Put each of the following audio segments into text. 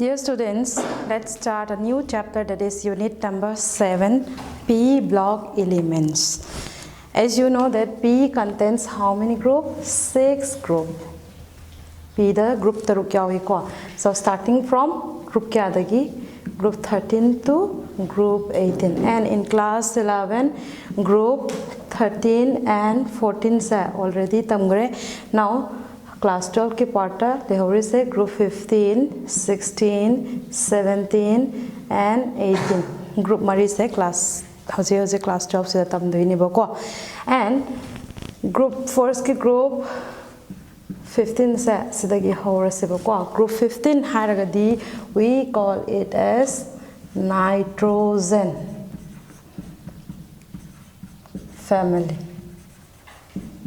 Dear students, let's start a new chapter, that is unit number 7, P block elements. As you know that P contains how many groups? 6 groups. P the group taruk yawi. So starting from group group 13 to group 18, and in class 11 group 13 and 14 sa already tamgre. Now class 12 ki part they have say group 15, 16, 17 and 18 group mari se class hoje class 12 se tam doi ni bako, and group first ki group 15 se sidagi hore se bako. Group 15 haragadi we call it as nitrogen family.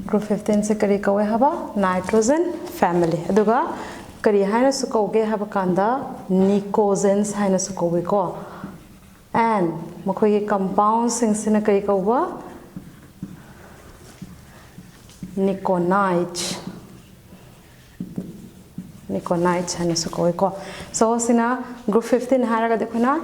Group 15 se kari kawe haba nitrogen family. Aduga kari haina su kauge haba kanda nicogens haina su kauge ko, and makoi compounds sing sina kari kauba niconides haina su kauge ko. So sina group 15 haraga dekhona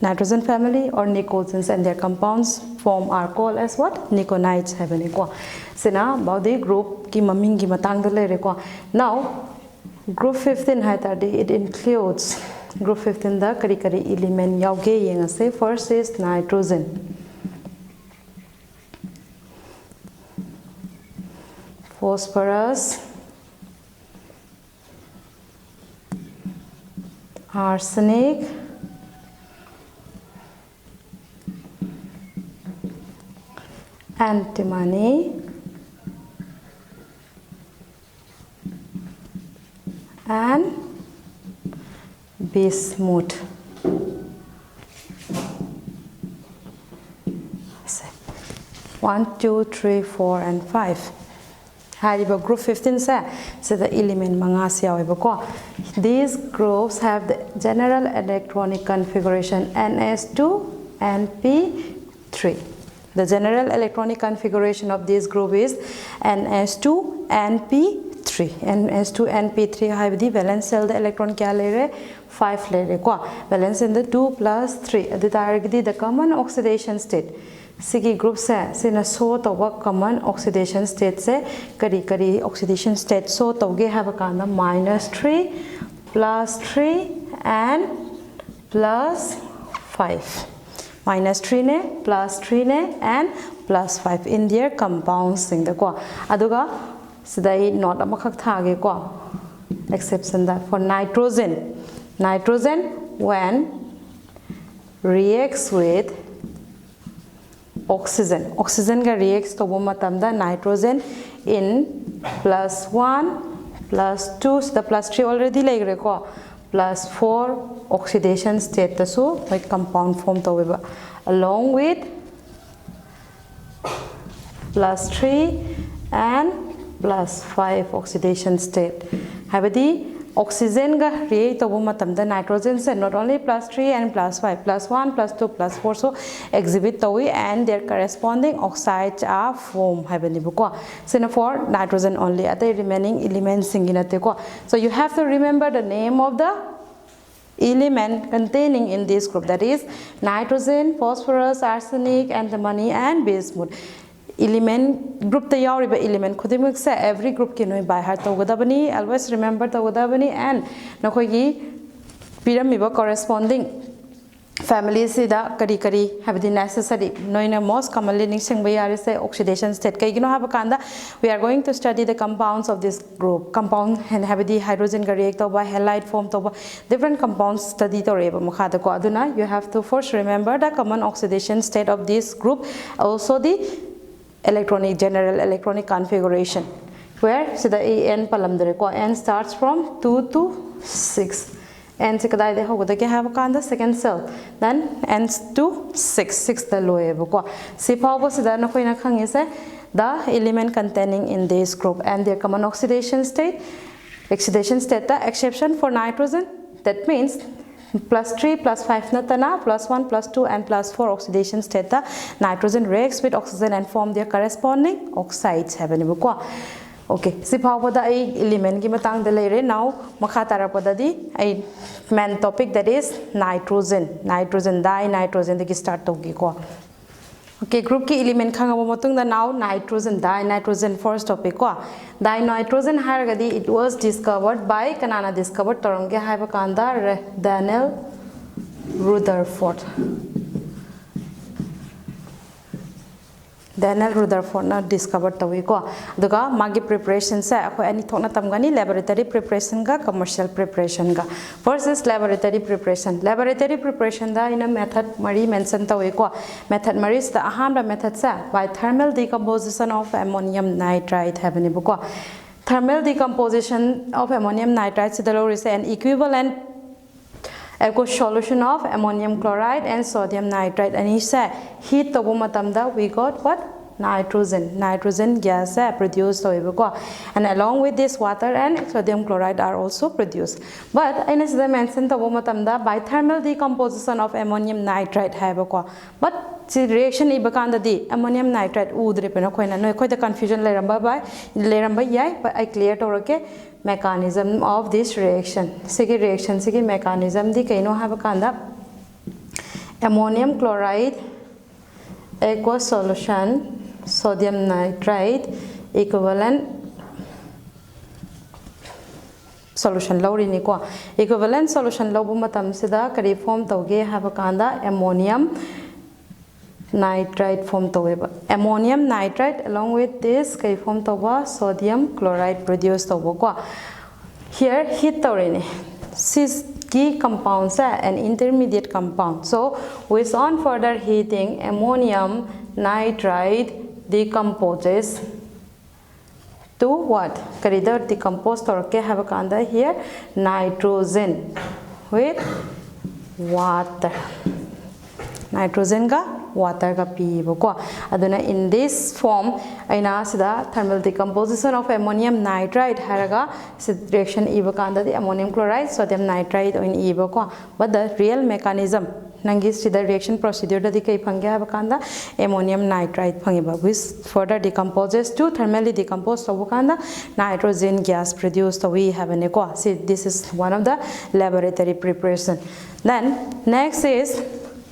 nitrogen family or nicogens, and their compounds form are called as what? Niconides habani ko. Sina body group ki maming ki matang da le ko. Now group 15 haitadi it includes group 15 da kari element yauge yenga se. First is nitrogen, phosphorus, arsenic, antimony, and bismuth. 1, 2, 3, 4 and 5. Hariba group 15 sa the element manga siyaw. These groups have the general electronic configuration NS2 and P3. The general electronic configuration of this group is NS2 and P3. NS2 and P3 have the valence cell the electron kya 5 le ko. Valence in the 2 plus 3. The common oxidation state. Sigi group se sina so to work common oxidation state se kari oxidation state so to ge have a kind of -3, +3 and +5. -3 ne, +3 ne and +5 in their compounds sing the ko. Aduga sidai not amakak thage ko. Exception that for nitrogen when reacts with oxygen ga reacts to matam da nitrogen in +1 +2 so the +3 already like reko +4 oxidation state so like compound form to along with +3 and +5 oxidation state. Have the oxygen ga react to matam da nitrogen se not only +3 and +5 +1 +2 +4 so exhibit to and their corresponding oxides are formed habani buko. So for nitrogen only at the remaining elements singinate ko. So you have to remember the name of the element containing in this group, that is nitrogen, phosphorus, arsenic, antimony and bismuth. Element group the yauriba element khudimuk se every group ki noi by heart togadabani, always remember togadabani, and nakogi piramiba corresponding families da kari have the necessary noina most commonly ningsing by say oxidation state kaigino have a kanda. We are going to study the compounds of this group. Compound and have the hydrogen ga react by halide form to different compounds study to reba mukhada ko. Aduna you have to first remember the common oxidation state of this group, also the general electronic configuration, where so the n palamdare ko n starts from 2 to 6. N se kadai de hoga ke have kanda second cell, then n to 6 the loe ko si power se da na koina khang is the element containing in this group and their common oxidation state the exception for nitrogen, that means +3 +5 natana +1 +2 and +4 oxidation state the nitrogen reacts with oxygen and form their corresponding oxides have any. Okay, si pawpada ay element ki matang de leire now makha tarapada di ay main topic that is nitrogen nitrogen de start togi ko. Okay, group ki element khangaba matung da now nitrogen first topic ko. Dinitrogen haragadi it was discovered by kanana discovered toromge haiba kanda Daniel Rutherford na discovered tawi ko duga magi preparation sa ako ani thokna tamgani laboratory preparation ga commercial preparation ga. First is laboratory preparation da in a method mari mention tawi ko method mari is the aham method sa by thermal decomposition of ammonium nitrite habani ko. Thermal decomposition of ammonium nitrite sidalo is an equivalent aqueous solution of ammonium chloride and sodium nitrite, and he said heat to matamda we got what nitrogen gas produced, and along with this water and sodium chloride are also produced. But I mentioned the by thermal decomposition of ammonium nitrite but the reaction ibakanda di ammonium nitrite udre pena koina no koi the confusion leramba yai, but I clear to mechanism of this reaction. Sigi reaction sigi mechanism di kaino have a kanda ammonium chloride aqueous solution sodium nitrite equivalent solution low ni ko equivalent solution low matam sida kari form toge have a kanda ammonium nitrite form to ammonium nitrite along with this kari form to sodium chloride produced to here heat to cis key compounds an intermediate compound, so with on further heating ammonium nitrite decomposes to what karider decompose to have a kanda here nitrogen with water nitrogen ga water ga pibo ko aduna in this form aina sida thermal decomposition of ammonium nitrite haraga reaction iba kanda the ammonium chloride sodium nitrite in iba ko, but the real mechanism nangis the reaction procedure da dikai phangya have kanda ammonium nitrite phangiba with further decomposes to thermally decompose to kanda nitrogen gas produced we have an equa. See, this is one of the laboratory preparation. Then next is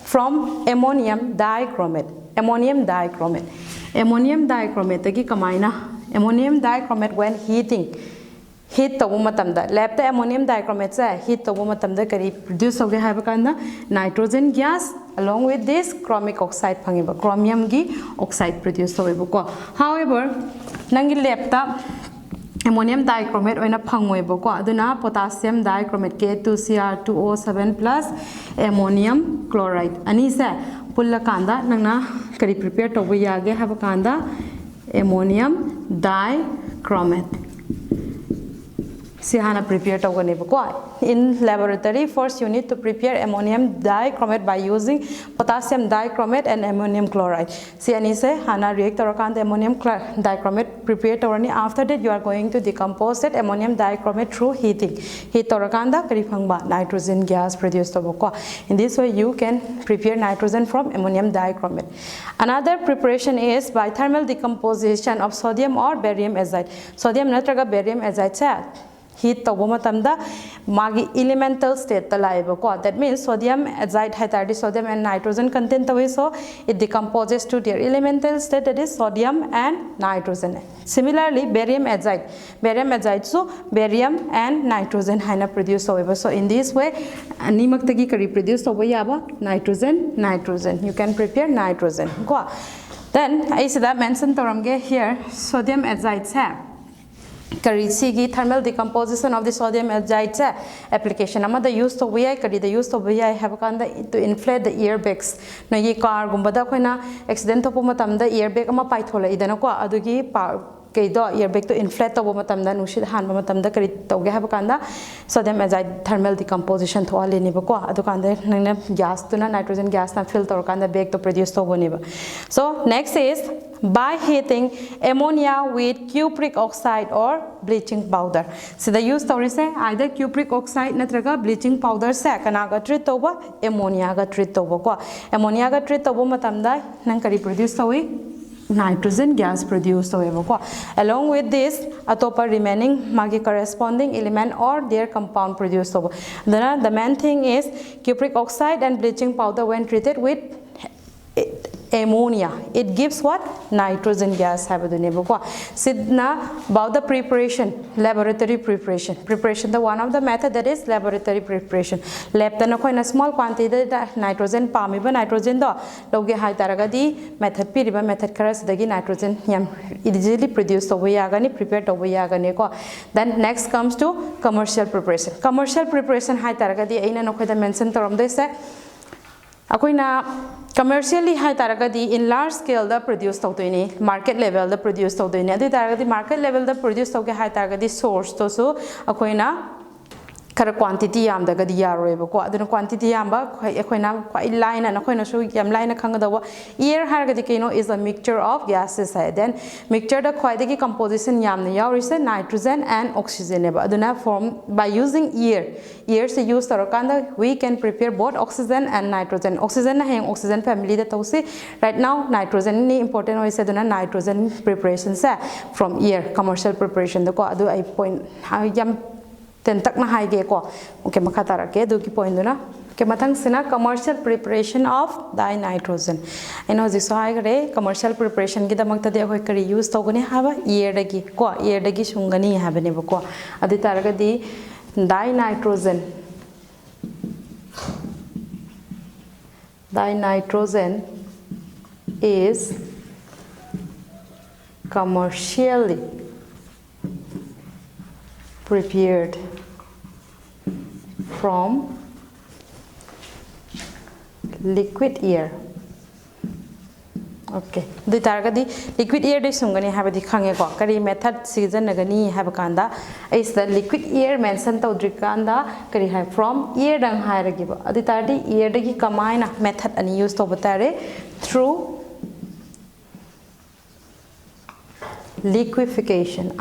from ammonium dichromate ki kamaina ammonium dichromate when heating heat to matamda lab the ammonium dichromate sa heat to matamda kari produce hoge have kanda nitrogen gas along with this chromic oxide phangiba chromium gi oxide produce hoibo ko. However nangi lab ta ammonium dichromate oina phangoi ko aduna potassium dichromate K2Cr2O7 plus ammonium chloride ani sa pulla kanda nangna kari prepare to yage have kanda ammonium dichromate Sihana prepare to in laboratory. First you need to prepare ammonium dichromate by using potassium dichromate and ammonium chloride. See anise hana reactor the ammonium dichromate prepare to after that you are going to decompose that ammonium dichromate through heating. Heat torakanda karifangba nitrogen gas produced to in this way you can prepare nitrogen from ammonium dichromate. Another preparation is by thermal decomposition of sodium or barium azide. Sodium natraga barium azide heat to matamda magi elemental state ta laiba ko, that means sodium azide hai sodium and nitrogen content away, so it decomposes to their elemental state, that is sodium and nitrogen. Similarly barium azide so barium and nitrogen haina produce over, so in this way animak tagi kari produce over yaba nitrogen you can prepare nitrogen ko. Then I see that mention toramge here sodium azide hai Karisi thermal decomposition of the sodium azide application. The use of VI the use of VI have to inflate the airbags. No ye car gumbada koina accident of the airbag ama paithola idanako adugi airbag to inflate to matamda nushid han matamda kari toge have kanda sodium azide thermal decomposition to all nibako adukanda gas to nitrogen gas na fill to kanda bag to produce to boniba. So next is by heating ammonia with cupric oxide or bleaching powder. So the use story say either cupric oxide natraga bleaching powder sa kanaga treat toba ammonia ga treat toba ko ammonia ga treat toba matamda nang kari produce towi nitrogen gas produced along with this atopa remaining magi corresponding element or their compound produced then the main thing is cupric oxide and bleaching powder when treated with ammonia, it gives what? Nitrogen gas. Sidna about the preparation, laboratory preparation. Preparation, the one of the method that is laboratory preparation. Lab the a small quantity of nitrogen, palmiba nitrogen do. Logi high taragadi method piriba method caras the nitrogen easily produced over yagani, prepared over yagani. Then next comes to commercial preparation. Commercial preparation high taragadi aina no the mention term they say. Commercially high taragadi in large scale the produce tawtini market level the produce tawtini adu taragadi market level the produce tawge high taragadi source to so akoina kara quantity yam dagadi yaroeba ko aduna quantity yamba akoina quite line and akoina so yam line khangadawa air haragadi kino is a mixture of gases then mixture the quite composition yam na yarise nitrogen and oxygen aduna form by using air se use tarakanda we can prepare both oxygen and nitrogen na hang oxygen family da tawsi right now nitrogen ni important hoise aduna nitrogen preparation sa from air commercial preparation da ko adu I point yam then tak na high ge ko okay makhatara ke do ki point na ke mathang sina commercial preparation of dinitrogen ino ji so high re commercial preparation gi damak ta de hoi kari use togani haba air dagi ko air dagi sungani habane ba ko adi taraga di dinitrogen is commercially prepared from liquid air. Okay. The target liquid air is sungani have the kangeko kari method season nagani have kanda is the liquid air mentioned to drikanda kari have from air dang higher give the tardi air dagi kamina method and use to batare through liquefaction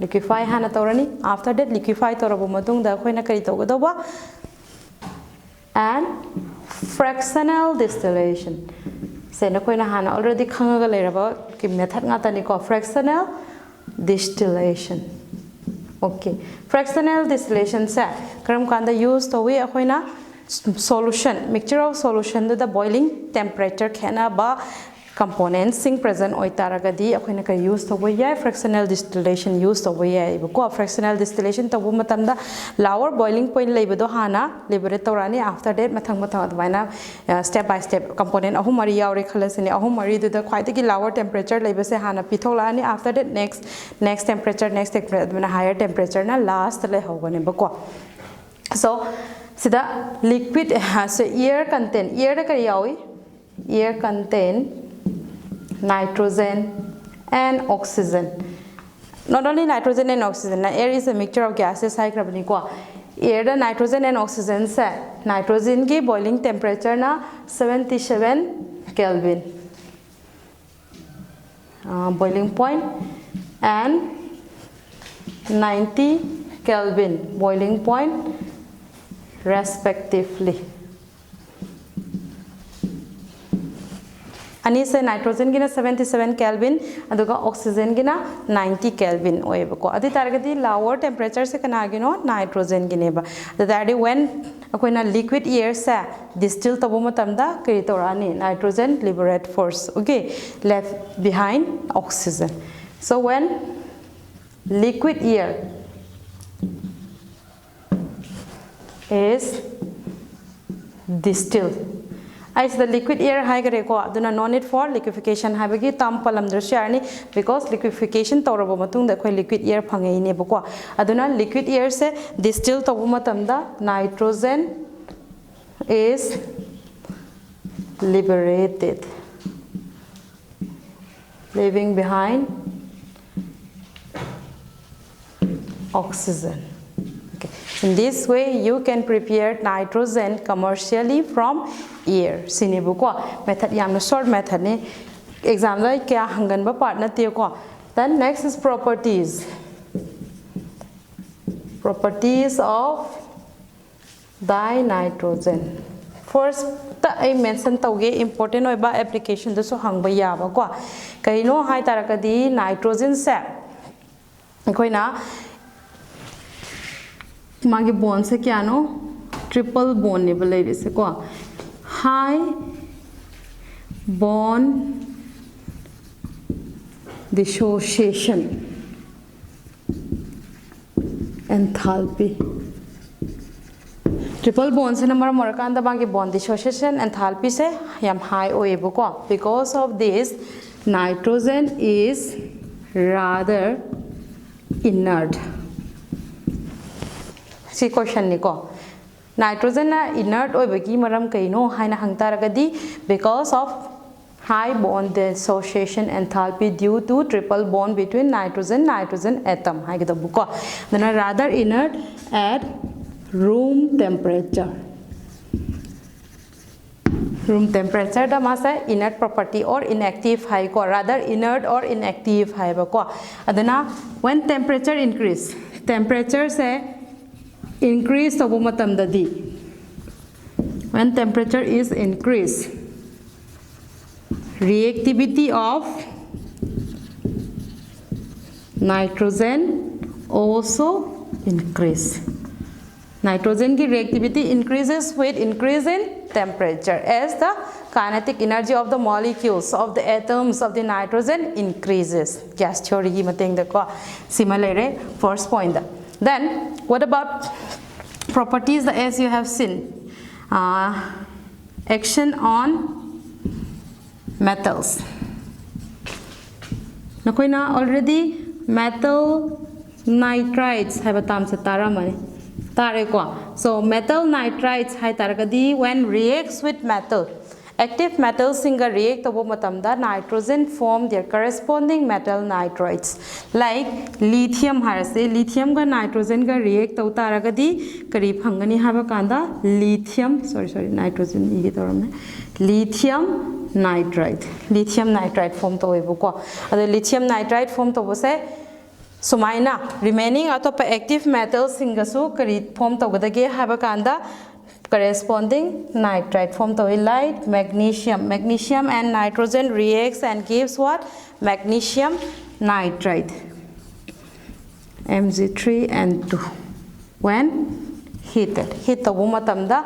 liquefy hana torani after that liquefy torabu matung da khoina kari togodoba and fractional distillation se na khoina hana already khangaga leraba ki method nga tani ko fractional distillation okay fractional distillation sa karam kanda use to we khoina solution mixture of solution to the boiling temperature khana ba components sing present oi taragadi akoina ka use to boy fractional distillation use to boy ko fractional distillation to bu matamda lower boiling point leibedo hana liberate torani after that mathang advaina step by step component ahum mari yaure khalasini ahum mari du the quite ki lower temperature lebese hana pitholani after that next temperature higher temperature na last le hogane ba ko so sida liquid so air contain air da kari yawi air contain nitrogen and oxygen. Not only nitrogen and oxygen, air is a mixture of gases. Air the nitrogen and oxygen se nitrogen ki boiling temperature na 77 Kelvin boiling point and 90 Kelvin boiling point respectively. Ani se nitrogen gina 77 Kelvin aduga oxygen gina 90 Kelvin oebako adi targati lower temperature se kana gino nitrogen gineba that when akoina liquid air sa distill tabu matamda kri torani nitrogen liberate force okay left behind oxygen so when liquid air is distilled as the liquid air high greko aduna no need for liquefaction habagi tam palam drasharni because liquefaction tawrabo matung da khoi liquid air phangai ne bako aduna liquid air se distill tabu matam da nitrogen is liberated leaving behind oxygen. In this way, you can prepare nitrogen commercially from air. Sinibuko method yamna short method ne exam la kya hangan ba part na te ko. Then next is properties. Properties of dinitrogen first I mention tauge important oiba application da so hangba yaba ko kaino hai tarakadi nitrogen se koina magi bond se kya no triple bond ne bale rise ko high bond dissociation enthalpy triple bond se number morakanda bangi bond dissociation enthalpy se yam high oebo ko because of this nitrogen is rather inert si question ni ko nitrogen na inert oibagi maram kaino haina hangtaragadi because of high bond dissociation enthalpy due to triple bond between nitrogen atom haigida buko then rather inert at room temperature da masa inert property or inactive high ko rather inert or inactive high ba ko adana when temperature se increase to matam dadi when temperature is increased reactivity of nitrogen also increase nitrogen ki reactivity increases with increase in temperature as the kinetic energy of the molecules of the atoms of the nitrogen increases gas theory gi mateng da ko similarly first point da. Then what about properties as you have seen action on metals nakoina already metal nitrides have a tam se taramani tare ko so metal nitrides hai taragadi when reacts with metal active metals singa react abo matamda nitrogen form their corresponding metal nitrides like lithium harase lithium ga nitrogen ga react to taragadi kari phangani haba kanda lithium sorry nitrogen igi toramne lithium nitride form to ebo ko ado lithium nitride form to bose sumaina remaining atop active metals singa su kari form to gadage haba kanda corresponding nitride form to like magnesium and nitrogen reacts and gives what magnesium nitride Mg3N2 when heat to matamda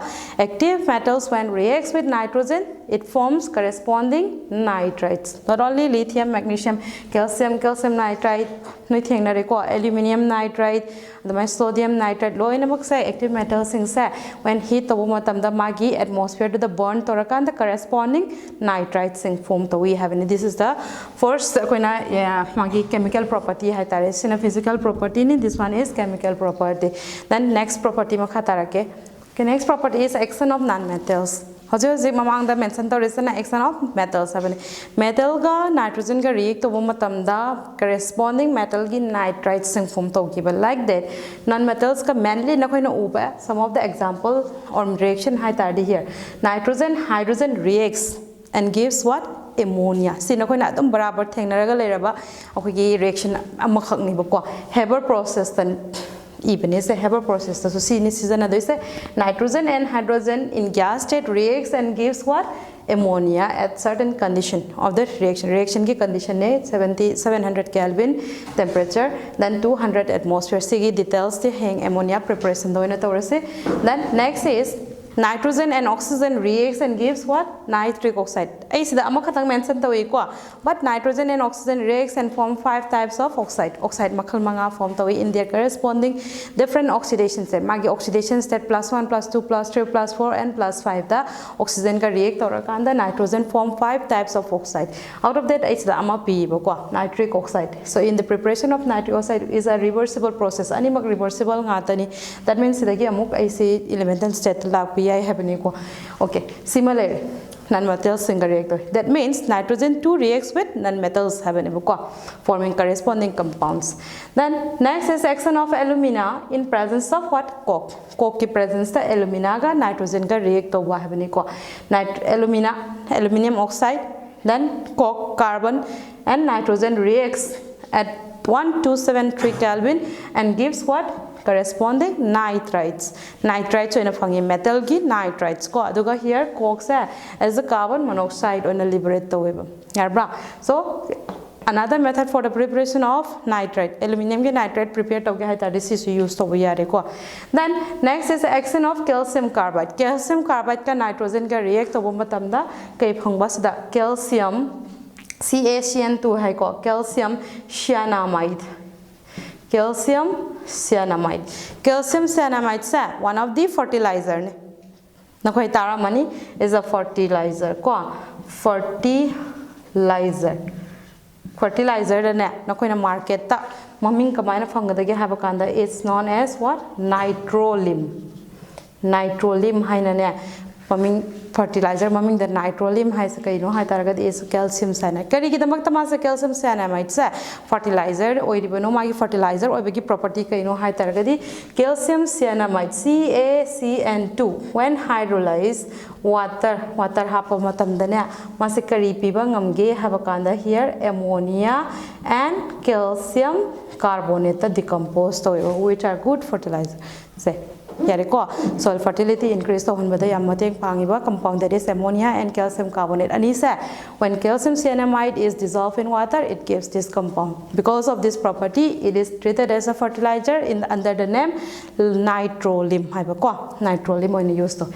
active metals when reacts with nitrogen it forms corresponding nitrides not only lithium magnesium calcium nitride noi thengnare ko aluminum nitride the sodium nitride loinamak sai active metals sing sa when heat to matamda magi atmosphere to the burn torakan the corresponding nitride sing form to we have and this is the first koina magi chemical property hai tare sina physical property ni this one is chemical property then next property ma khatarake okay next property is action of non-metals hoje mamang da mention to resana action of metals habani metal ga nitrogen ga react to matamda corresponding metal gi nitride sing form to giba like that non-metals ka mainly na koina uba some of the example or reaction hai tardi here nitrogen hydrogen reacts and gives what ammonia sina koina adum barabar thengnaraga leiraba akogi reaction amakhak ni ba ko Haber process then even is a Haber process so see in season nitrogen and hydrogen in gas state reacts and gives what ammonia at certain condition of the reaction ki condition is 700 Kelvin temperature then 200 atmosphere sigi details the hang ammonia preparation doina torase then next is nitrogen and oxygen reacts and gives what nitric oxide ai sida amakhatang mention tawi ko but nitrogen and oxygen reacts and form 5 types of oxide makhal manga form tawi in their corresponding different oxidation state magi oxidation state +1 +2 +3 +4 and +5 the oxygen ka react torakanda nitrogen form 5 types of oxide out of that is the ama p ko nitric oxide so in the preparation of nitric oxide is a reversible process animak reversible ngatani that means sidagi amuk ai se elemental state lakpi I have an equal okay similarly non-metals single reactor that means nitrogen 2 reacts with non-metals have an equal forming corresponding compounds then next is action of alumina in presence of what coke ki presence the alumina ga nitrogen ga react to have an equal aluminum oxide then coke carbon and nitrogen reacts at 1273 Kelvin and gives what corresponding nitrites. Nitrites in a fungi metal gi nitrites ko aduga here coke as a carbon monoxide on a liberate to so another method for the preparation of nitrate, aluminum nitrate prepared to this is used over here. Then next is the action of calcium carbide. Calcium carbide ka nitrogen ka react over matamda kay pangbas da calcium CaCN2 hai ko calcium cyanamide. Calcium cyanamide. Calcium cyanamide sa one of the fertilizer ne. Nakoy tara mani is a fertilizer ko fertilizer. Fertilizer ne nakoy na market ta maming kamay na fangadagi have kanda it's known as what nitrolim. Nitrolim hai na ne maming fertilizer maming the nitrolim hai sa kaino hai taragad is calcium cyanide kari ki damak tama sa calcium cyanamide sa fertilizer oi ribano magi fertilizer oi bagi property kaino hai taragadi calcium cyanamide CaCN2 when hydrolyzed water hapa matam dane mase kari piba ngamge habakanda here ammonia and calcium carbonate decomposed which are good fertilizer say soil fertility increase to hunbada yam mateng pangiba compound that is ammonia and calcium carbonate anisa when calcium cyanamide is dissolved in water it gives this compound because of this property it is treated as a fertilizer under the name nitrolim nitrolim when used to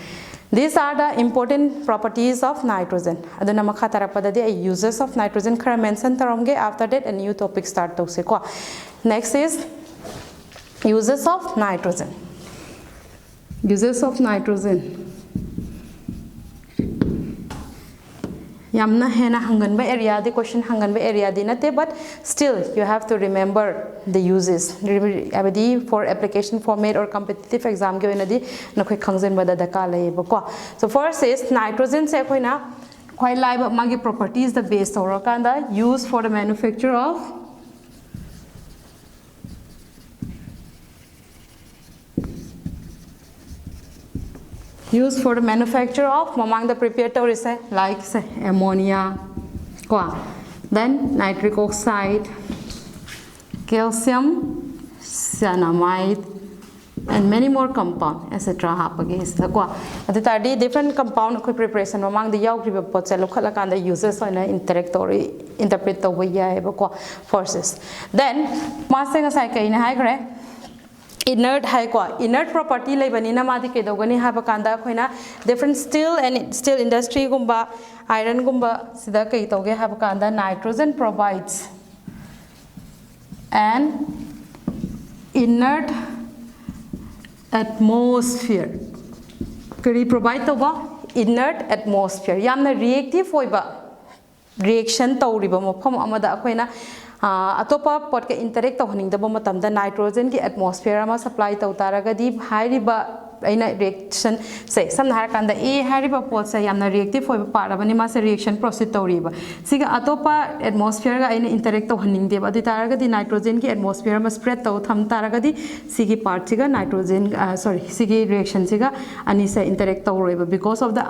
these are the important properties of nitrogen aduna makha tarapada the uses of nitrogen khara mention taramge after that a new topic start to se next is uses of nitrogen. Uses of nitrogen. Yamna hena hangan ba area the question hangan ba area dinate but still you have to remember the uses abadi for application format or competitive exam ge oinadi nakoi khangjen ba da daka laiba ko so first is nitrogen se koina khoi laiba magi properties the base or kanda used for the manufacture of used for the manufacture of among the preparatories like say ammonia, then nitric oxide, calcium cyanamide, and many more compound etc. The different compound preparation among the young people the uses on interact or interpret the forces. Then inert inert property lebanina madi ke dogani haba kanda khoina different steel and steel industry gumba iron gumba sida kai toge haba kanda nitrogen provides an inert atmosphere kari provide toba inert atmosphere yamna reactive hoiba reaction tawriba mofam amada khoina atopa pot ke interact tawhaning daba matamda nitrogen ki atmosphere ma supply taw taragadi hairiba aina reaction say samna har kanda e hariba pot say yamna reactive hoiba parabani ma se reaction proceed tawriba siga atopa atmosphere ga aina interact tawhaning deba adi taragadi nitrogen ki atmosphere ma spread taw tham taragadi sigi part siga nitrogen sigi reaction siga ani se interact tawriba because of the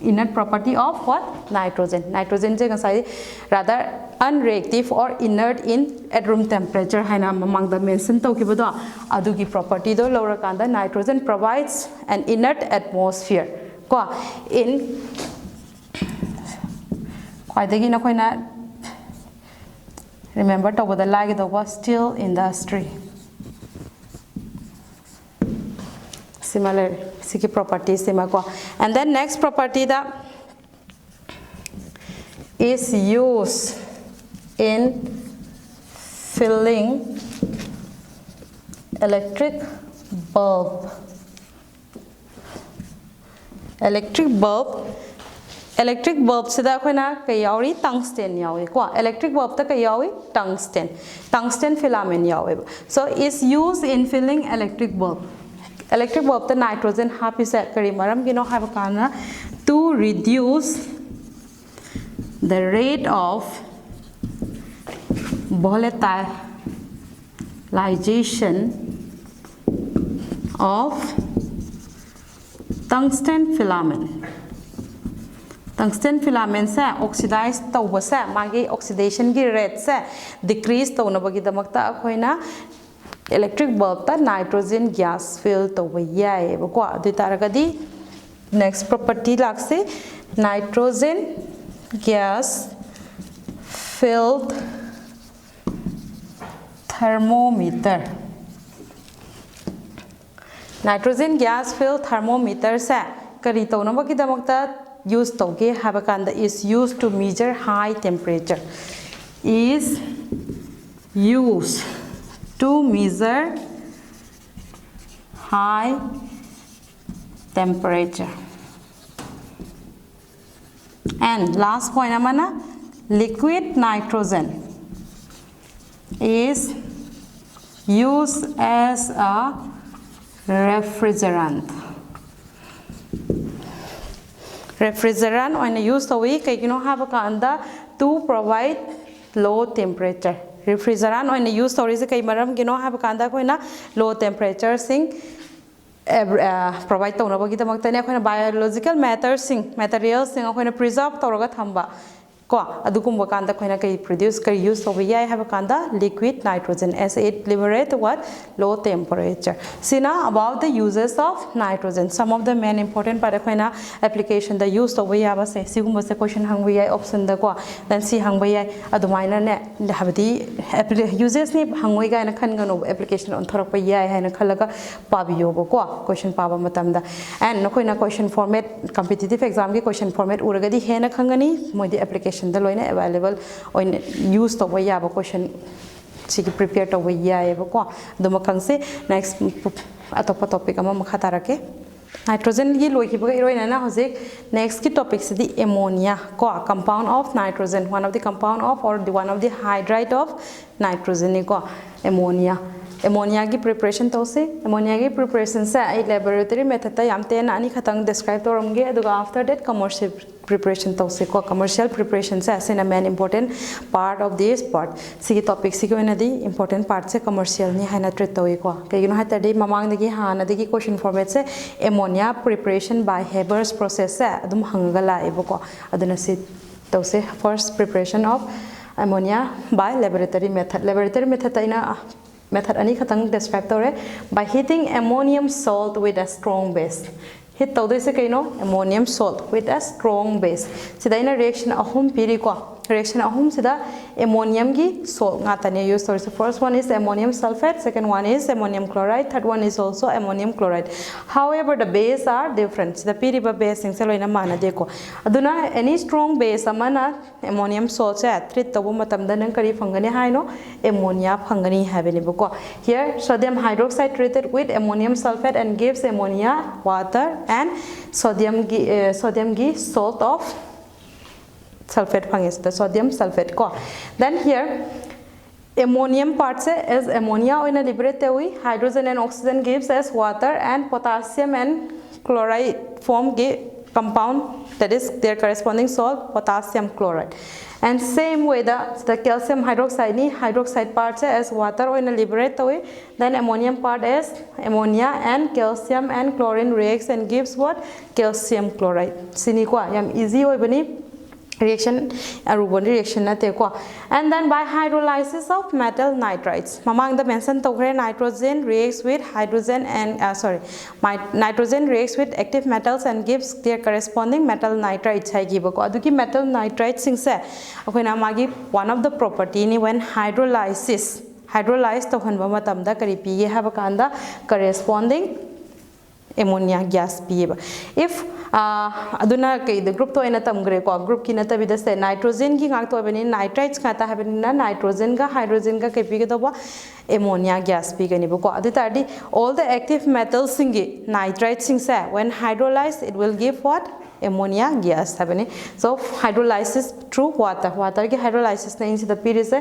inert property of what nitrogen je ngasai rather unreactive or inert in at room temperature haina among the mention tawkibado adugi property do lower kanda nitrogen provides an inert atmosphere in kwaidagi na koina remember to the lag the steel industry similar siki properties and then next property that is used in filling electric bulb. Electric bulb sida khoina kayawi tungsten yawi electric bulb ta kayawi tungsten filament yawi so is used in filling electric bulb the nitrogen happy kari maram gino habakana to reduce the rate of volatilization of tungsten filament. Tungsten filament se oxidize tawba se magi oxidation gi rate se decrease tawna bagi damakta akhoina electric bulb ta nitrogen gas fill tawba yai ba ko adu taragadi next property lakse nitrogen gas filled thermometer nitrogen gas filled thermometer sa kari tawnaba ki damakta use tawge habakanda is used to measure high temperature is used to measure high temperature. And last point amana liquid nitrogen is used as a refrigerant. Refrigerant when used away have a kanda to provide low temperature. Refrigerant when used stories kay maram gino have kanda ko na low temperature sing provide to nabagi tamak tane ko na biological matters sing materials sing ko na preserve tawraga thamba ko adukumba kanda ko na kay produce kay use of ya have kanda liquid nitrogen as it liberate what low temperature. See now about the uses of nitrogen, some of the main important para ko na application the use of ya ba se sigumba se question hangba ya option da ko then see hangba ya adumaina ne habdi uses ni hangoi ga na khan gano application on thorak pa ya ha na khalaga pabiyo ko question paba matam da and no ko na question format competitive exam ki question format uragadi he na khangani modi application the loina available on use to way aba question sigi prepare to way ya ko duma kangse next atopa topic ama makha tarake nitrogen gi loi ki ba iroina na hojik next ki topic se di ammonia ko compound of nitrogen one of the compound of or the one of the hydride of nitrogen ko ammonia ammonia ki preparation to se ammonia ki preparation sa I laboratory method ta yam te na ani khatang describe to ramge aduga after that commercial preparation to se ko commercial preparation sa as a main important part of this part sigi topic sigi na di important part se commercial ni haina treat to ko kay gino hata de mamang digi hana digi question format se ammonia preparation by Haber's process sa adum hangala ebo ko aduna se to se first preparation of ammonia by laboratory method ina method ani khatang describe tore by heating ammonium salt with a strong base hit tawde se kaino ammonium salt with a strong base sida ina reaction ahum piri ko reaction ahum sida ammonium gi salt nga tane use tore first one is ammonium sulfate second one is ammonium chloride third one is also ammonium chloride however the base are different sida piri ba base sing se loina mana de ko aduna any strong base amana ammonium salt se treat tabu matam da nang kari phangani haino ammonia phangani habeni ko here sodium hydroxide treated with ammonium sulfate and gives ammonia water and sodium gi salt of sulfate phangis the sodium sulfate ko then here ammonium part se as ammonia when liberate hui hydrogen and oxygen gives as water and potassium and chloride form compound that is their corresponding salt potassium chloride and same way the calcium hydroxide ni hydroxide part se as water when liberate hui then ammonium part as ammonia and calcium and chlorine reacts and gives what calcium chloride sini ko yam easy oi bani reaction arubon reaction na te ko and then by hydrolysis of metal nitrides mamang the mention to nitrogen reacts with hydrogen and nitrogen reacts with active metals and gives their corresponding metal nitrides hai gi ko aduki metal nitrides sing se akoina magi one of the property ni when hydrolyze to hanba matam da kari pi ge have kanda corresponding ammonia gas pieba if aduna ke the group to ina tamgre ko group ki na tabi se nitrogen ki ngak to bani nitrites ka ta habani na nitrogen ga hydrogen ga ke pi ge to ba ammonia gas pi gani ko adu tardi all the active metals singi nitrites sing sa when hydrolyzed it will give what ammonia gas habani so hydrolysis through water ki hydrolysis na in the period is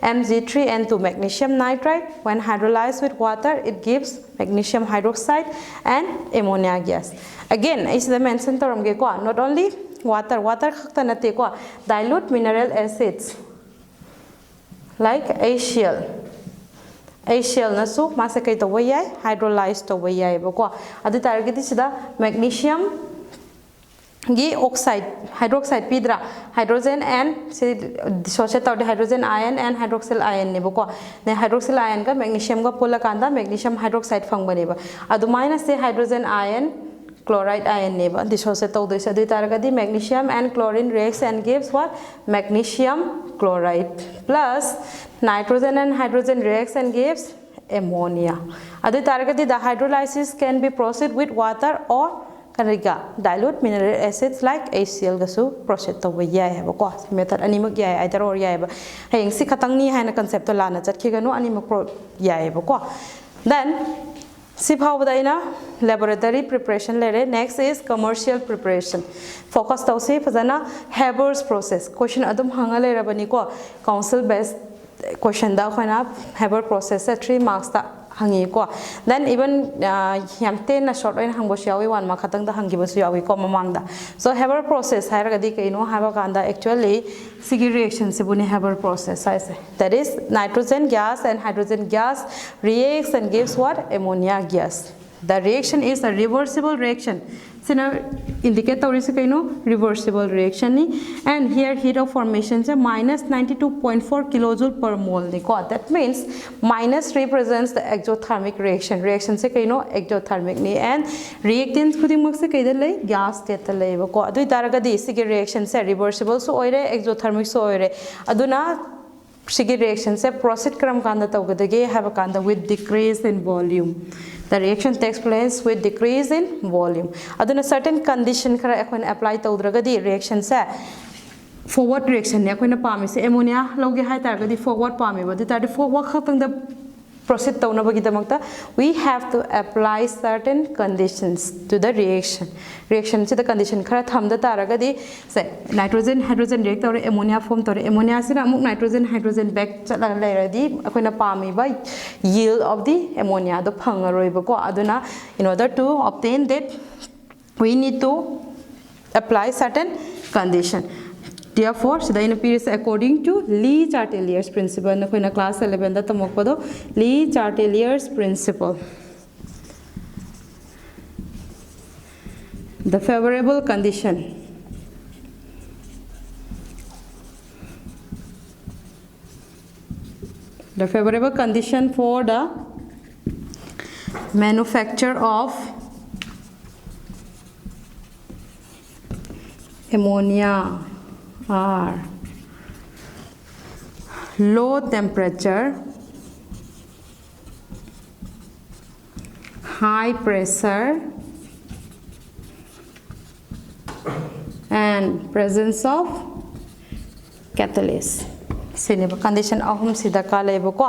Mg3N2 magnesium nitride when hydrolyzed with water it gives magnesium hydroxide and ammonia gas again is the mention term ge ko not only water khakta nate ko dilute mineral acids like HCl na su ma se kai to wai hydrolyzed to wai ba ko adu target is the magnesium gi oxide hydroxide pidra hydrogen and dissociate the hydrogen ion and hydroxyl ion ne bako ne hydroxyl ion ka magnesium ga pula kanda magnesium hydroxide phang bane ba adu minus se hydrogen ion chloride ion ne ba dissociate to this adu taragadi magnesium and chlorine reacts and gives what magnesium chloride plus nitrogen and hydrogen reacts and gives ammonia adu taragadi the hydrolysis can be proceeded with water or kariga dilute mineral acids like HCl gasu process to ba yai ba ko method animak yai either or yai ba heng si khatang ni haina concept to lana chat khiganu animak pro yai ba ko then si phawda ina laboratory preparation lere next is commercial preparation focus to se fazana Haber's process question adum hanga lera bani ko council based question da khona Haber process 3 marks ta hangi ko then even yamte na short line hangbo shawi one ma khatang da hangi basu yawi ko mamang da so Haber process haira gadi kaino haba kanda actually sigi reaction se buni Haber process I say that is nitrogen gas and hydrogen gas reacts and gives what ammonia gas the reaction is a reversible reaction sina indicate is kaino reversible reaction ni and here heat of formation is minus 92.4 kilojoule per mole ni ko that means minus represents the exothermic reaction se kaino exothermic ni and reactants khuding mak se kaida lei gas state ta lei ba ko adu taragadi sigi reaction se reversible so oire exothermic so oire aduna sigi reaction se proceed kram kanda tawgadage have kanda with decrease in volume the reaction takes place with decrease in volume aduna certain condition khara ekhoin apply tawdragadi reaction se forward reaction ne ekhoina pami se ammonia loge hai targadi forward pami badi tadi forward khatang da proceed tawna bagi damakta we have to apply certain conditions to the reaction se the condition khara thamda taragadi se nitrogen hydrogen react tawre ammonia form tawre ammonia sina amuk nitrogen hydrogen back chala lairadi akoina pami ba yield of the ammonia do phangaroi ba ko aduna in order to obtain that we need to apply certain condition therefore so the appears according to Lee-Chatellier's principle na koina class 11 da tamokpado Lee-Chatellier's principle the favorable condition for the manufacture of ammonia are low temperature, high pressure and presence of catalyst. Sineba condition ahum sida kala ko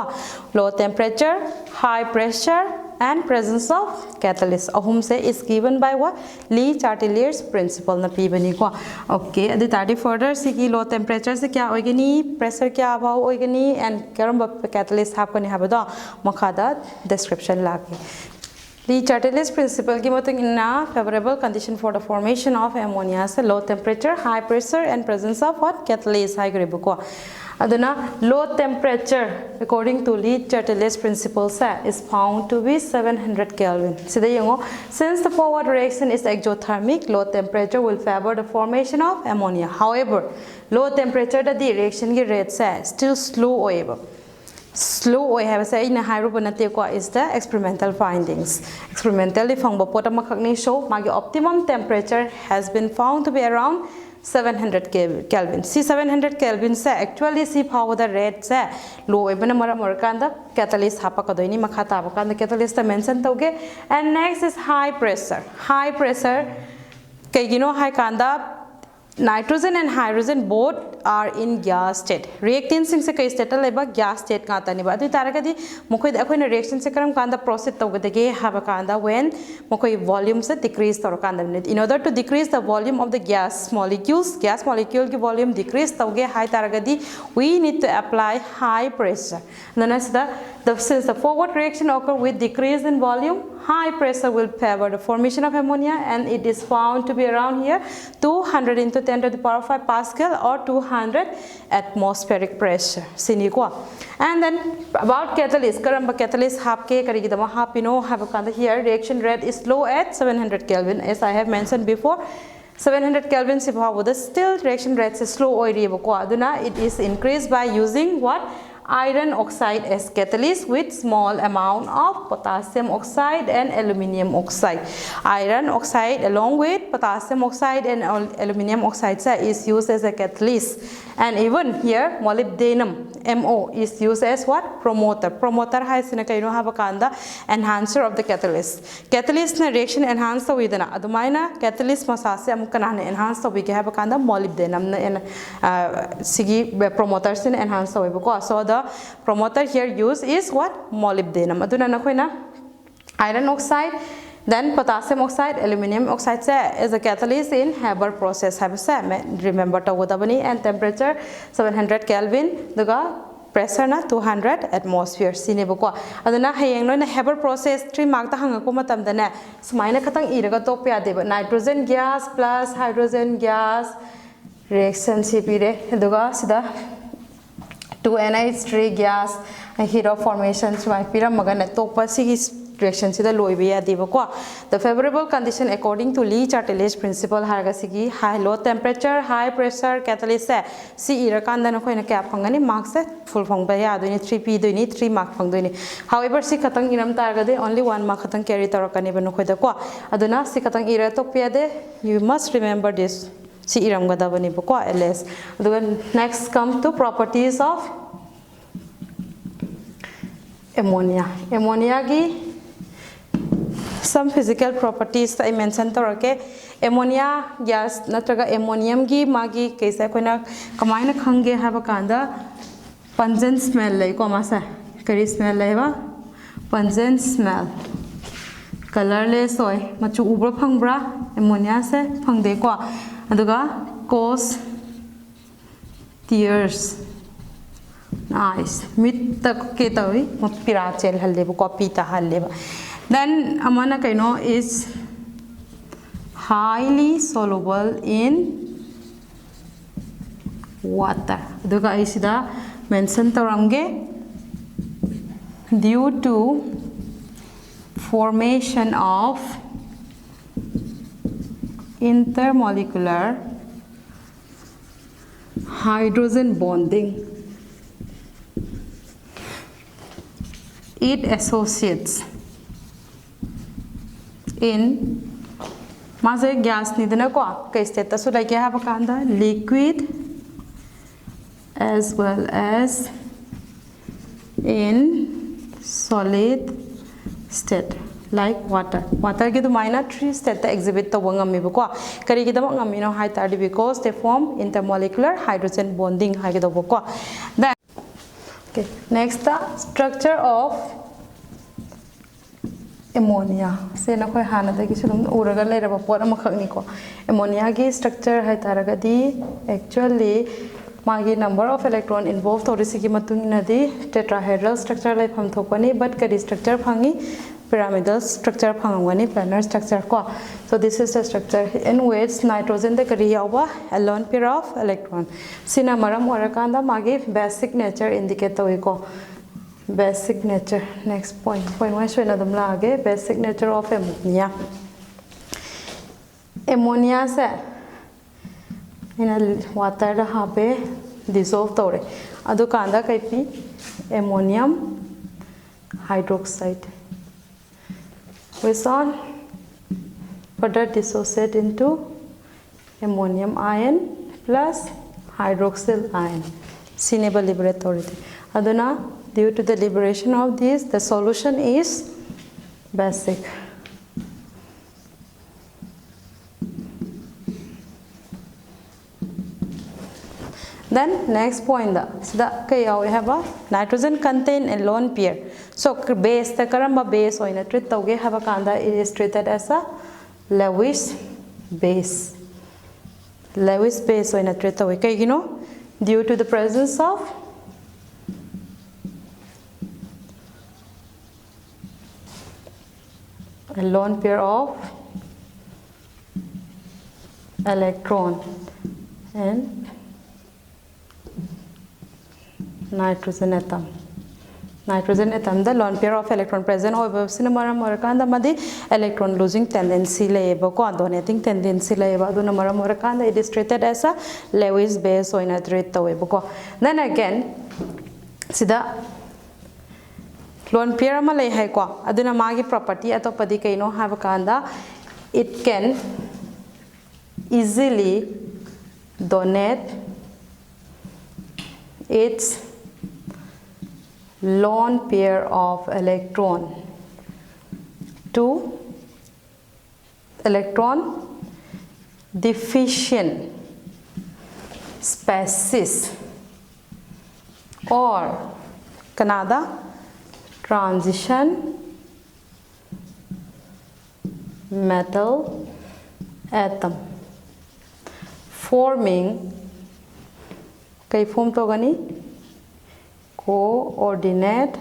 low temperature, high pressure and presence of catalyst ahum se is given by what Lee-Chatellier's principle na pibani ko okay adi tadi further sigi low temperature se kya hoigani pressure kya abhav hoigani and karamba catalyst hapani habado makhada description lagi Lee-Chatellier's principle ki matung inna favorable condition for the formation of ammonia se low temperature, high pressure and presence of what catalyst hai garibu ko aduna low temperature according to Lee-Chatellier's principle is found to be 700 Kelvin sida yengo since the forward reaction is exothermic low temperature will favor the formation of ammonia however low temperature the reaction ki rate still slow oiba slow oi have say in high rubanate ko is the experimental findings experimentally fangba potama khakni show magi optimum temperature has been found to be around 700 Kelvin. See 700 Kelvin se actually see power the rate se low ibana mara markanda catalyst hapa kadoini makhata bakanda catalyst mention toge and next is high pressure. High pressure kaigino high kanda nitrogen and hydrogen both are in gas state. Reactants se kai state leba gas state ka tani ba. Adu taragadi mokoi akoina reaction se karam kanda process tawgadage haba kanda when mokoi volume se decrease tor kanda. In order to decrease the volume of the gas molecule ki volume decrease tawge high taragadi we need to apply high pressure. Then as since the forward reaction occur with decrease in volume, high pressure will favor the formation of ammonia and it is found to be around here 200 into 10 to the power 5 Pascal or 200 atmospheric pressure. And then about catalyst, karamba catalyst hapke karigidama hapino have here reaction rate is low at 700 Kelvin as I have mentioned before. 700 Kelvin si the still reaction rate is slow aduna it is increased by using what? Iron oxide as catalyst with small amount of potassium oxide and aluminium oxide. Iron oxide along with potassium oxide and aluminium oxide is used as a catalyst, and even here molybdenum MO is used as what? Promoter. Promoter has in a kaino have a kanda enhancer of the catalyst. Catalyst na reaction enhance the widana adumaina catalyst masase am kanana enhance the wiki have a kanda molybdenum na sigi promoters in enhance the wibako. So the promoter here used is what? Molybdenum. Aduna na koina iron oxide, then potassium oxide, aluminium oxide is a catalyst in Haber process. Remember tagodabani and temperature 700 Kelvin. Daga pressure na 200 atmosphere. Sinebako. Aduna hayeng no na Haber process 3 mark ta hangako matam dana. Sumaina katang iraga to pya deba nitrogen gas plus hydrogen gas reaction CP daga sida 2NH3 gas hero formation sumai piramagana tokpa sigi reaction sida loibe adibako. The favorable condition according to Lee Chartelage principle harga sigi high low temperature high pressure catalyst si irakanda na koina kya phangani marks full phang ba ya doini 3p doini 3 mark phang doini. However si khatang iram targa de only 1 mark khatang carry tarakani banu khoida ko aduna si khatang ira tokpya de you must remember this. Si iram gada bani bako ls. Next come to properties of ammonia. Ammonia gi some physical properties I mentioned to ammonia gas natraga ammonium gi magi kaisa koina kamaina khange have a kanda pungent smell lai ko masa kari smell lai ba pungent smell colorless oi machu ubra phangbra ammonia se phangde ko aduga cause tears nice mit tak ke tawi pira chel halle ko pita halle. Then amana kaino is highly soluble in water. Aduga isida mention taramge due to formation of intermolecular hydrogen bonding. It associates in maze gas nidana ko kai status so like have a kanda liquid as well as in solid state like water. Water ke minor 3 state exhibit to ngami ko kari ke ngami no high tardi because they form intermolecular hydrogen bonding ha ke ko. Then okay, next the structure of ammonia. Se na koi hana da ki sulum uraga le raba pot ama khakni ko. Ammonia gi structure hai taraga di actually magi number of electron involved or risi ki matung na di tetrahedral structure lai pham thokani but kari structure phangi pyramidal structure phangwani planar structure ko. So this is the structure in which nitrogen the kari yawa alone pair of electron. Sina maram orakanda magi basic nature indicate to ko. Basic nature. Next point. Point 1 show na damla age basic nature of ammonia. Ammonia se in a water da habe dissolve tore. Adu kanda kaipi ammonium hydroxide. Which on further dissociate into ammonium ion plus hydroxyl ion. Sinable liberatory. Aduna due to the liberation of this, the solution is basic. Then next point we have a nitrogen contain a lone pair. So base the karamba base or in a treat toge have a kanda it is treated as a Lewis base. Lewis base or in a treat toge, you know, due to the presence of a lone pair of electron and nitrogen atom. nitrogen atom the lone pair of electron present over cinemaram or kanda madi electron losing tendency label ko donating tendency label do namaram or kanda it is treated as a Lewis base or in a treat ko then again sida lone pair ma lay hai ko aduna magi property atopadi kaino have kanda it can easily donate its lone pair of electron to electron deficient species or Canada transition metal atom forming kai form to gani coordinate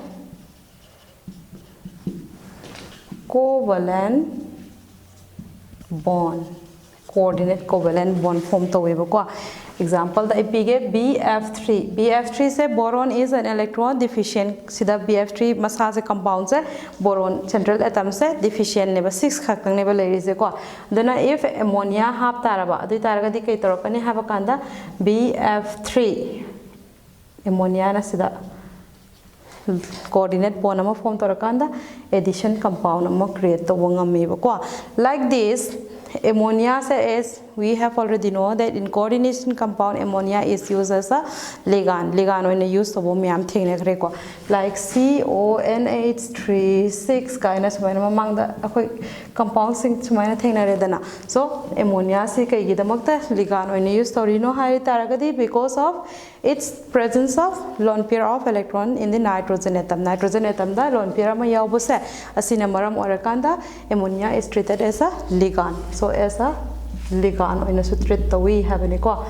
covalent bond coordinate covalent bond form to we ko example the ipige bf3 se boron is an electron deficient sida bf3 masa se compound se boron central atom se deficient ne 6 khakang ne le rise ko dana if ammonia half taraba adu taraga di kai torokani have kanda bf3 ammonia na sida coordinate bond ama form torakanda addition compound ama create to ngami ko like this ammonia is we have already know that in coordination compound ammonia is used as a ligand when use to myam thing ne ko like CONH3 kind of among the compound sing sumaina thing na redana so ammonia se kai gidamakta ligand when use to rino hai taragadi because of its presence of lone pair of electron in the nitrogen atom da lone pair ma yawbose asina maram orakanda ammonia is treated as a ligand so as a ligand in a treat the we have any ko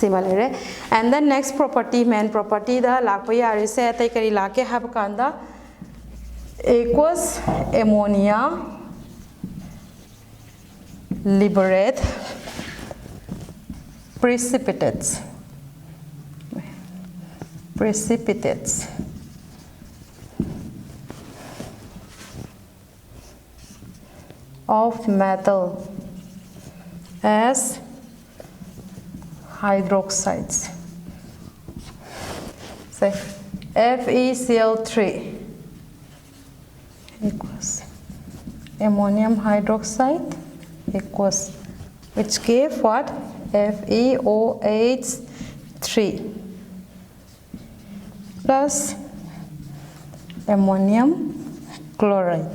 similarly and then next property main property the lakpa yari se tai kari lake have kanda aqueous ammonia liberate precipitates of metal as hydroxides say FeCl3 equals ammonium hydroxide equals which gave what FeOH3 plus ammonium chloride.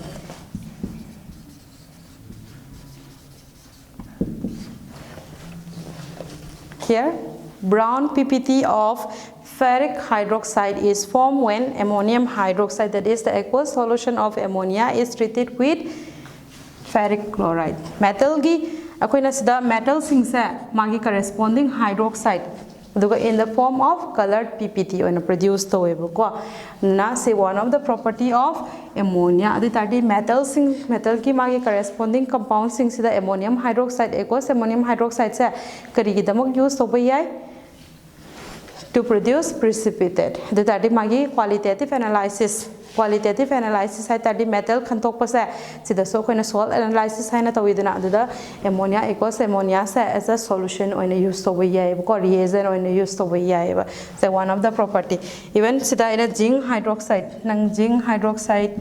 Here, brown PPT of ferric hydroxide is formed when ammonium hydroxide, that is the aqueous solution of ammonia, is treated with ferric chloride. Metal gi akoina sida metal sing se magi corresponding hydroxide in the form of colored PPT when produced to ko na say one of the property of ammonia adi tadi metal ki magi corresponding compound sing sida ammonium hydroxide aqueous ammonium hydroxide se kari gi damak use to bai to produce precipitate adi tadi magi qualitative analysis hai tadi metal khantok pa se sida so koina salt analysis hai na tawidana adu ammonia equals ammonia se as a solution oina use to bai ko reagent oina use to bai so one of the property even sida ina zinc hydroxide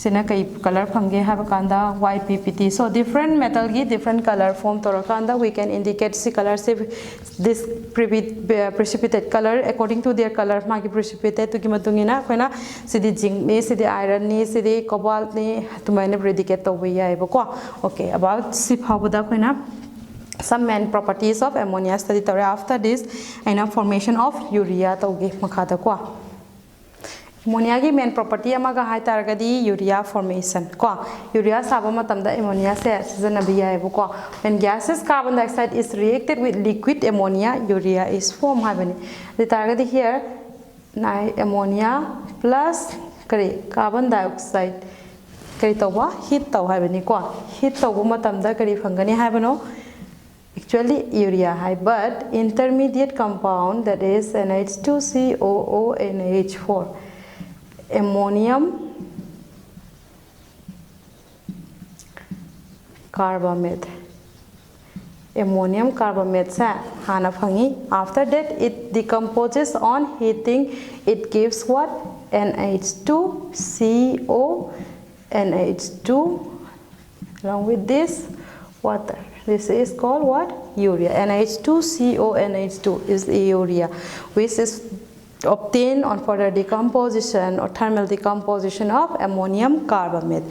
sina kai color phange have kanda YPPT so different metal gi different color form torakanda we can indicate si color se this precipitate color according to their color magi precipitate to ki matungina koina sidi zinc ni sidi iron ni sidi cobalt ni tumaina predicate to bai ko okay about si phawda koina some main properties of ammonia study tore after this ina formation of urea to ge makhada ko ammonia ki main property amaga hai taragadi urea formation ko urea saba matamda ammonia se season abiya hai ko when gaseous carbon dioxide is reacted with liquid ammonia urea is formed habani the taragadi here ammonia plus carbon dioxide kari toba heat to habani ko heat to matamda kari phangani habano actually urea hai, but intermediate compound, that is NH2COONH4, ammonium carbamate. Ammonium carbamate sa hana phangi. After that it decomposes on heating, it gives what? NH2CO, NH2 along with this water. This is called what? Urea. NH2CO, NH2 is the urea, which is obtained on further decomposition or thermal decomposition of ammonium carbamate.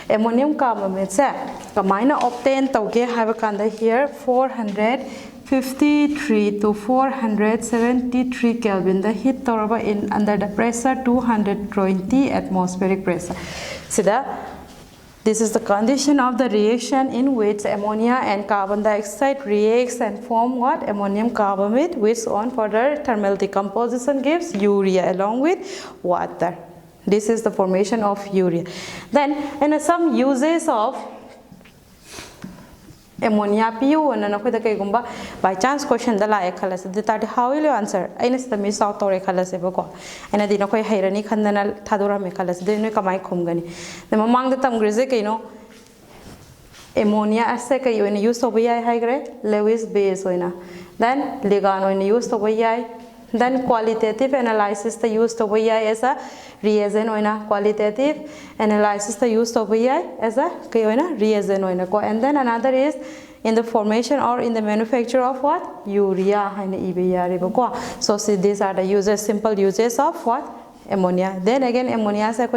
Ammonium carbamate se kamaina obtain tauge haiba kanda here 453 to 473 Kelvin the heat toraba in under the pressure 220 atmospheric pressure. Sida this is the condition of the reaction in which ammonia and carbon dioxide reacts and form what? Ammonium carbamate, which on further thermal decomposition gives urea along with water. This is the formation of urea. Then in some uses of ammonia PU and by chance question the like colors the how will you answer? I need to miss out or colors and I did not quite hire any candle Tadura colors, then you come my comgani. The among the thumb grizzly, ammonia as second you in use of high grade, Lewis base winner. Then Ligano in use of then qualitative analysis the use of as a reagent oina, qualitative analysis the use of as a reagent oina. And then another is in the formation or in the manufacture of what? Urea. So see, these are the uses, simple uses of what? Ammonia. Then again ammonia as a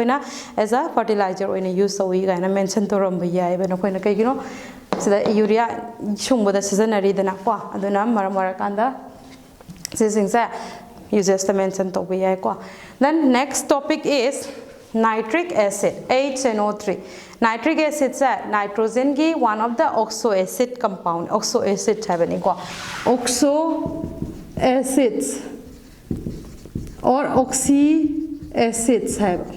fertilizer when use so we mention to Rombaya so the urea shumbo the seasonary the nakwa aduna maramarakanda uses the mention to be. Then next topic is nitric acid, HNO3. Nitric acid is nitrogen ki one of the oxo acid compound. Oxo acid oxo acids or oxy acids have.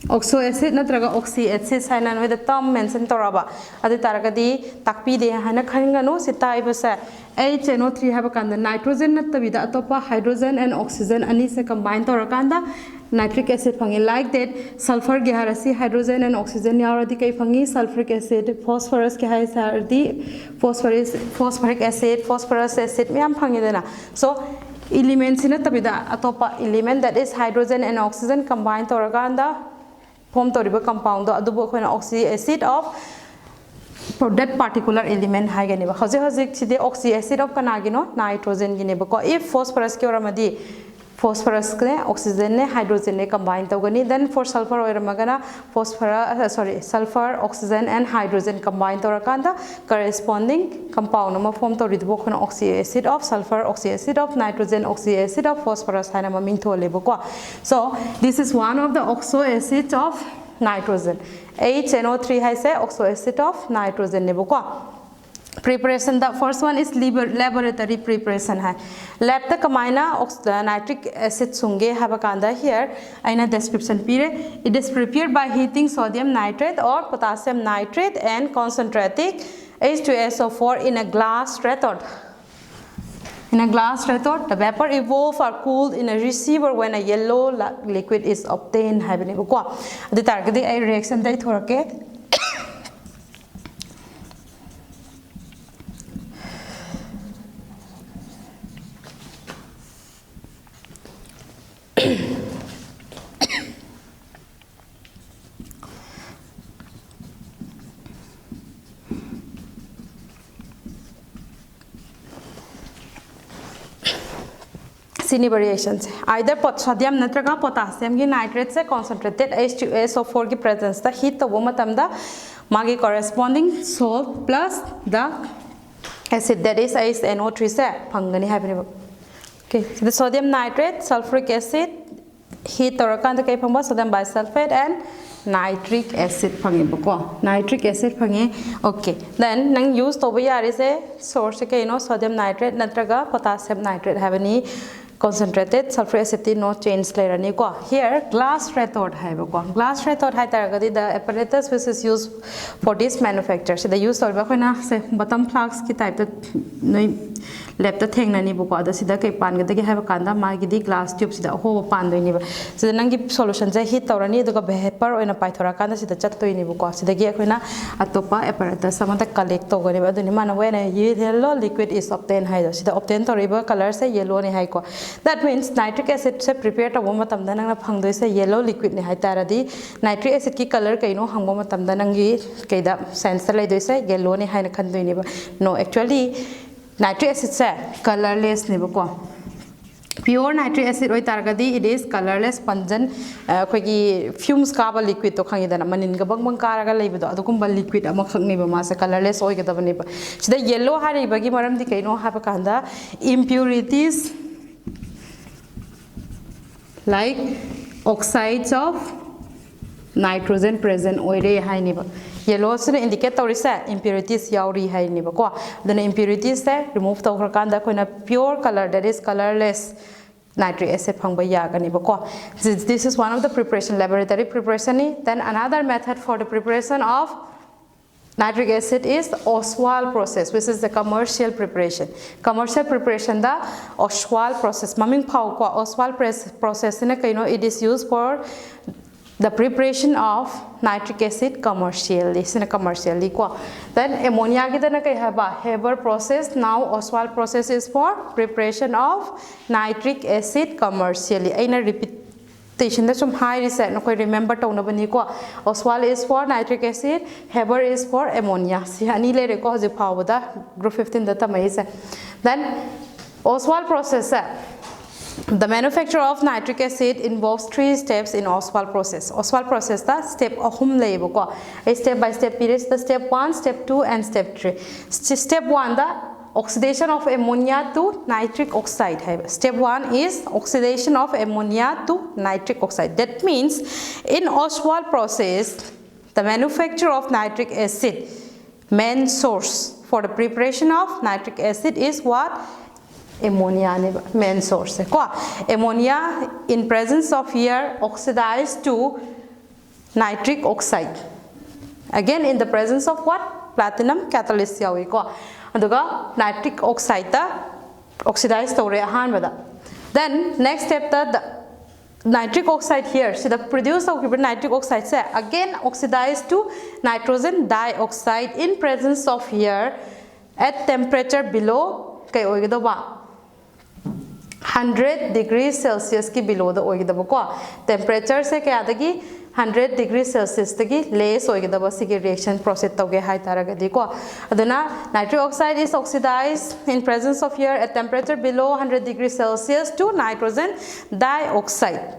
Oxo acid natraga oxy acids hai nan with the term mentioned toraba adi taragadi takpi de hana khangano sita ibasa HNO3 have a kanda nitrogen natabida atopa hydrogen and oxygen ani se combine torakanda nitric acid phangi. Like that sulfur ge harasi hydrogen and oxygen yaradi kai phangi sulfuric acid, phosphorus ke hai sardi phosphoric acid, phosphorus acid me am phangi dena. So elements in tabida atopa element that is hydrogen and oxygen combine torakanda form toriba compound do adubo khona oxy acid of for that particular element hai ganeba hazik chide oxy acid of kanagino nitrogen gineba ko if phosphorus ke oramadi phosphorus ne oxygen ne hydrogen ne combine togani, then for sulfur oramagana sulfur oxygen and hydrogen combine torakanda corresponding compound ma form toribo khona oxy acid of sulfur, oxy acid of nitrogen, oxy acid of phosphorus haina ma ming tholebo ko. So this is one of the oxo acids of nitrogen. HNO3 has a oxo acid of nitrogen nebo ko. Preparation, the first one is laboratory preparation hai. Lab the kamaina nitric acid sunge have a kanda here in a description period. It is prepared by heating sodium nitrate or potassium nitrate and concentrating H2SO4 in a glass retort. In a glass retort, the vapor evolve or cooled in a receiver when a yellow liquid is obtained. The target reaction they thorake. Sini variations either sodium natraga potassium ki nitrate se concentrated H2SO4 ki presence the heat to matamda magi corresponding salt plus the acid that is HNO3 se phangani haibani. Okay, so the sodium nitrate, sulfuric acid, heat torakanda kai phangba sodium bisulfate and nitric acid phangi bako. Nitric acid phangi. Okay, then nang use to yari se source ke sodium nitrate natraga potassium nitrate have any concentrated sulfuric acid no change later ko. Here glass cathode hai ko. Glass cathode hai taragadi the apparatus which is used for this manufacture. So the use of na say bottom flask ki type the left the thing na ni ko ada sida kai pan ga have kanda magi di glass tube sida ho pan do ni ba. So nangi solution ja heat tawrani the vapor oina paithora kanda sida chat to ni ko sida gi akoina atopa apparatus samata collect to gani ba duni mana when a yellow liquid is obtained hai sida obtain to river color say yellow ni hai ko. That means nitric acid se prepare to boma tamda nang na phangdoi se yellow liquid ni hai taradi nitric acid ki color kaino hangbo tamda nangi kaida sense lai doi se yellow ni hai na khandoi ni ba. No, actually nitric acid se colorless ni ba ko. Pure nitric acid oi taragadi it is colorless pungent khoi fumes ka ba liquid to khangi dana manin ga bang karaga leiba do adukum ba liquid ama khangni ba ma se colorless oi ga da bani ba sida yellow hari ba gi maram di kaino ha ba kanda impurities like oxides of nitrogen present oire hai ni ba. Yellow se indicate to risa impurities yauri hai ni ba ko. Then impurities se remove to kanda koina pure color that is colorless nitric acid phangba ya ga ni ba ko. This is one of the preparation laboratory preparation ni. Then another method for the preparation of nitric acid is Oswald process, which is the commercial preparation. Commercial preparation the Oswald process. Maming pau ko Oswald process ne kaino it is used for the preparation of nitric acid commercially. Commercially ko. Then ammonia ki dana kai haba Haber process. Now Oswald process is for preparation of nitric acid commercially. Aina repeat some high reset no remember to Oswald is for nitric acid, Haber is for ammonia. See ani le ko je power da group 15 data mai se. Then Oswald process the manufacture of nitric acid involves 3 steps in Oswald process. Oswald process the step ahum leibo ko. A step by step period the step 1, step 2 and step 3. Step 1 the oxidation of ammonia to nitric oxide. Step 1 is oxidation of ammonia to nitric oxide. That means in Oswald process, the manufacture of nitric acid, main source for the preparation of nitric acid is what? Ammonia main source. Ammonia in presence of air oxidized to nitric oxide. Again in the presence of what? Platinum catalyst yawi ko. Aduga nitric oxide ta oxidized to re ahanbada. Then next step the nitric oxide here see the produce of nitric oxide say again oxidized to nitrogen dioxide in presence of air at temperature below kai oigida ba 100 degrees Celsius ki below the oigida ko. Temperature se kya dagi 100 degrees Celsius tagi less oigida ba sige reaction process toge hai taragadi ko. Adana nitric oxide is oxidized in presence of air at temperature below 100 degrees Celsius to nitrogen dioxide.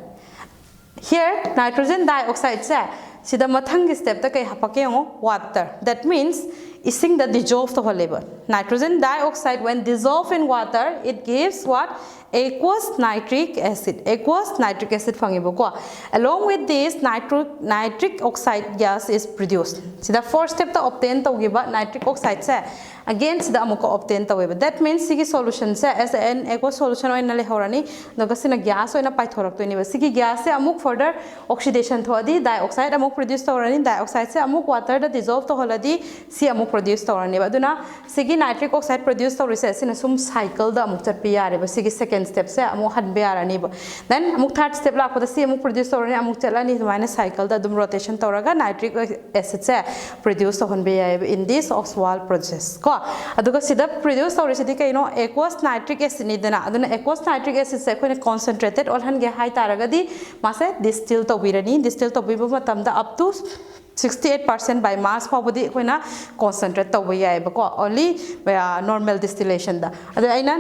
Here nitrogen dioxide se sida mathangi step ta kai hapake water. That means ising the dissolved to level. Nitrogen dioxide when dissolved in water it gives what? Aqueous nitric acid. Aqueous nitric acid fangibo ko. Along with this nitric oxide gas is produced. See the first step to obtain to give nitric oxide se again see the amuko obtain to weba. That means sigi solution se as an aqueous solution oina le horani doga sina gas oina paithorak to ni ba sigi gas se amuk further oxidation thodi dioxide amuk produce to rani dioxide se amuk water the dissolve to holadi si amuk produce to rani ba duna sigi nitric oxide produce to recess in a sum cycle the amuk chat pi are ba sigi second step se amuk had be are ni ba then amuk third step la ko the si amuk produce to rani amuk chala ni minus cycle the dum rotation to raga nitric acid se produce to hon be in this Oswald process ko aduga sida produce to receive kaino aqueous nitric acid ni dana aduna aqueous nitric acid se ko concentrated or han ge high taragadi mase distill to birani distill to bibu matam da up to 68% by mass probably koina concentrate to yai ba ko only normal distillation da adu aina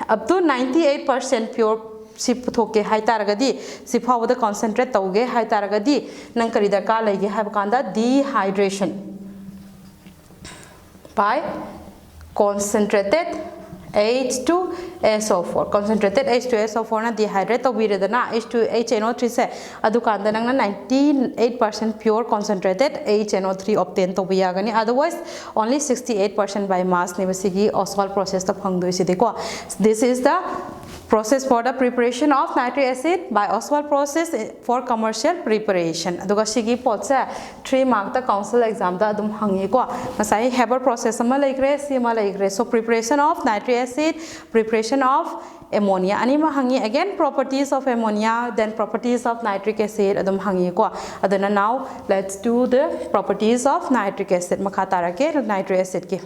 up to 98% pure si puthoke hai taragadi si fawo the concentrate tauge hai taragadi nang kari da ka lege ha kanda dehydration by concentrated H2SO4 concentrated H2SO4 na dehydrate to biredana H2HNO3 se adu kanda nang 98% pure concentrated HNO3 obtain to biyagani otherwise only 68% by mass ni basigi Oswald process to phangdoi si deko. This is the process for the preparation of nitric acid by Oswald process for commercial preparation. Aduga sigi pot se 3 mark the council exam da adum hangi ko masai Haber process ama laikre si ama laikre. So preparation of nitric acid, preparation of ammonia ani ma hangi again properties of ammonia, then properties of nitric acid adum hangi ko. Aduna now let's do the properties of nitric acid. Makha tarake nitric acid ki